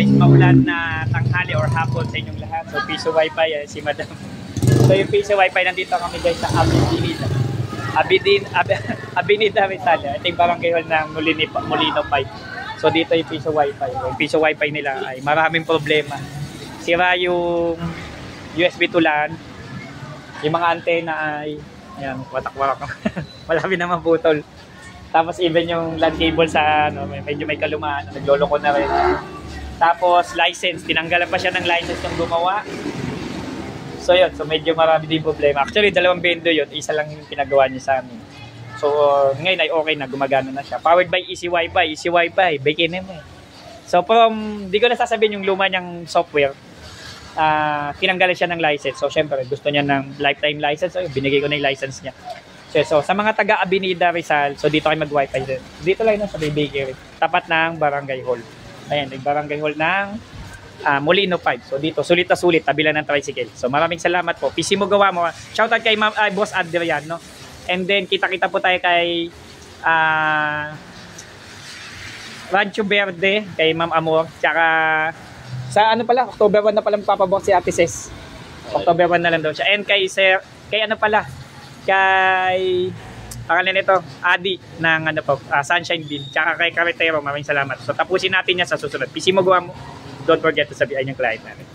maulan na tanghali or hapon sa inyong lahat. So Piso Wi-Fi, si Madam. So yung Piso Wi-Fi, nandito kami guys sa Avenida Rizal. Ito yung barangay hall ng Molino 5. So dito yung Piso Wi-Fi. Yung Piso Wi-Fi nila ay maraming problema. Sira yung USB to LAN. Yung mga antena ay ayan, watak-watak. Malapit na maputol. Tapos even yung LAN cable sa ano, medyo may kalumaan, nagloloko na rin. Tapos license, tinanggalan pa siya ng license nung gumawa. So yun, so medyo marami din problema. Actually, dalawang vendor yun, isa lang yung pinagawa niya sa amin. So ngayon ay okay na, gumagana na siya. Powered by Easy Wi-Fi, Easy Wi-Fi, bikinin mo eh. So from, di ko na sasabihin yung luma niyang software, tinanggalan siya ng license. So syempre, gusto niya ng lifetime license. So binigay ko na yung license niya. So sa mga taga Avenida Rizal, so dito kayo mag-Wi-Fi din. Dito lang no, sa Bakery, tapat ng Barangay Hall. Ayan, yung Barangay Hall ng Molino 5. So dito, sulit na sulit, tabi lang ng tricycle. So maraming salamat po. PC mo gawa mo. Shoutout kay Boss Adrian, no? And then kita-kita po tayo kay Rancho Verde, kay Ma'am Amor, tsaka sa ano pala, October 1 na pala magpapabox si Ate Ses. October 1 na lang daw siya. And kay Sir, kay ano pala, kay pangalan nito, Adi ng ano po, Sunshine Bill, tsaka kay Carretero, maraming salamat. So tapusin natin yan sa susunod. PC mo gawa mo, don't forget to sabihan yung client natin.